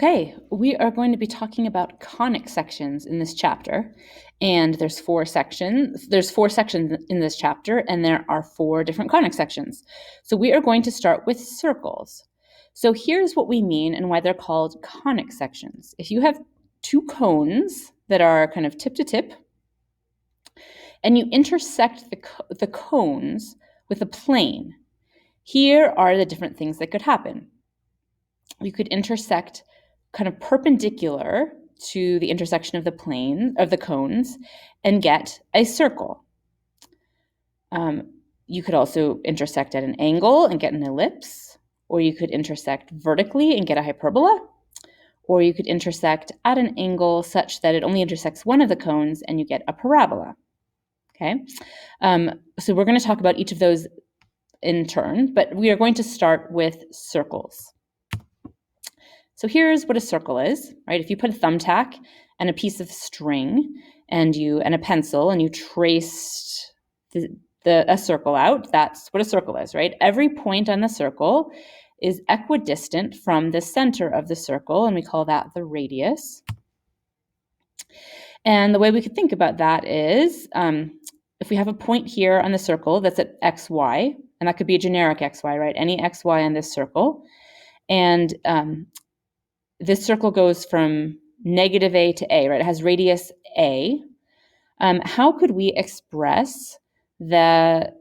Okay, we are going to be talking about conic sections in this chapter, and there's four sections. There's four sections in this chapter, and there are four different conic sections. So we are going to start with circles. So here's what we mean and why they're called conic sections. If you have two cones that are kind of tip to tip, and you intersect the cones with a plane, here are the different things that could happen. You could intersect kind of perpendicular to the intersection of the plane of the cones and get a circle. You could also intersect at an angle and get an ellipse, or you could intersect vertically and get a hyperbola, or you could intersect at an angle such that it only intersects one of the cones and you get a parabola. Okay, so we're going to talk about each of those in turn, but we are going to start with circles. So here's what a circle is, right? If you put a thumbtack and a piece of string and a pencil and you traced a circle out, that's what a circle is, right? Every point on the circle is equidistant from the center of the circle, and we call that the radius. And the way we could think about that is if we have a point here on the circle that's at xy, and that could be a generic xy, right? Any xy on this circle. And this circle goes from negative a to a, right? It has radius a. How could we express the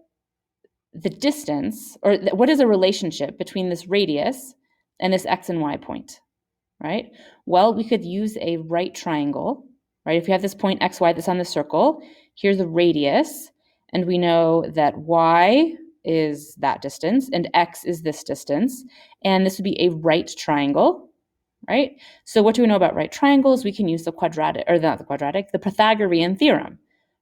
distance, or what is a relationship between this radius and this x and y point, right? Well, we could use a right triangle, right? If we have this point xy that's on the circle, here's the radius, and we know that y is that distance and x is this distance, and this would be a right triangle. Right? So what do we know about right triangles? We can use the Pythagorean theorem,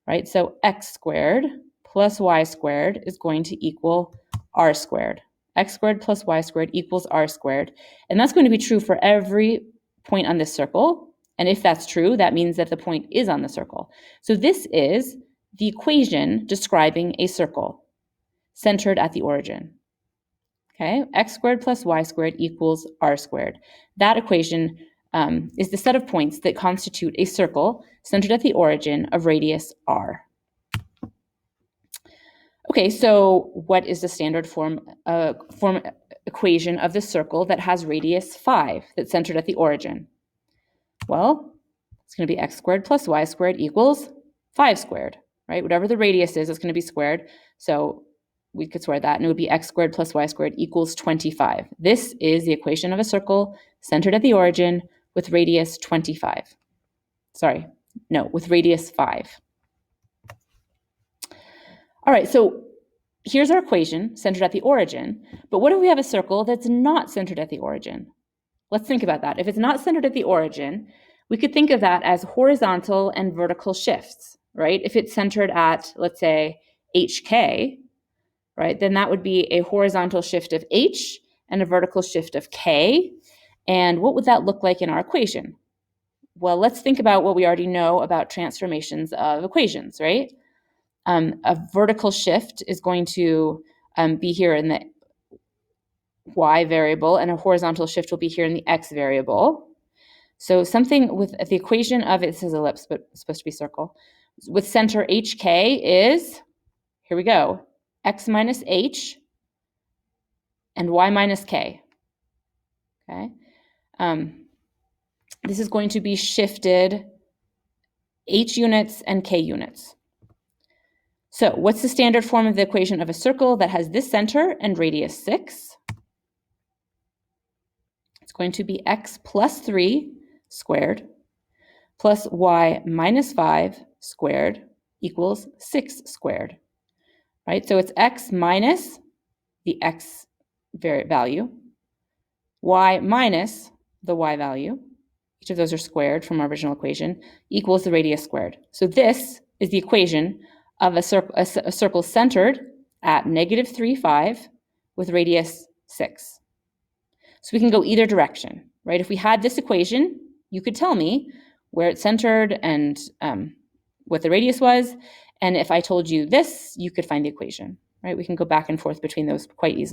right? So x squared plus y squared is going to equal r squared. X squared plus y squared equals r squared. And that's going to be true for every point on this circle. And if that's true, that means that the point is on the circle. So this is the equation describing a circle centered at the origin. Okay, x squared plus y squared equals r squared. That equation is the set of points that constitute a circle centered at the origin of radius r. Okay, so what is the standard form equation of the circle that has radius 5 that's centered at the origin? Well, it's going to be x squared plus y squared equals 5 squared, right? Whatever the radius is, it's going to be squared. So we could square that, and it would be x squared plus y squared equals 25. This is the equation of a circle centered at the origin with radius 25. With radius 5. All right, so here's our equation centered at the origin, but what if we have a circle that's not centered at the origin? Let's think about that. If it's not centered at the origin, we could think of that as horizontal and vertical shifts, right? If it's centered at, let's say, hk, right, then that would be a horizontal shift of h and a vertical shift of k. And what would that look like in our equation? Well, let's think about what we already know about transformations of equations, right? A vertical shift is going to be here in the y variable, and a horizontal shift will be here in the x variable. So something with the equation of, it says ellipse, but it's supposed to be circle, with center hk is, here we go, x minus h and y minus k. Okay, this is going to be shifted h units and k units. So what's the standard form of the equation of a circle that has this center and radius 6? It's going to be x plus 3 squared plus y minus 5 squared equals 6 squared. Right? So it's x minus the x value, y minus the y value, each of those are squared from our original equation, equals the radius squared. So this is the equation of a circle centered at negative 3, 5 with radius 6. So we can go either direction, right? If we had this equation, you could tell me where it's centered and what the radius was. And if I told you this, you could find the equation, right? We can go back and forth between those quite easily.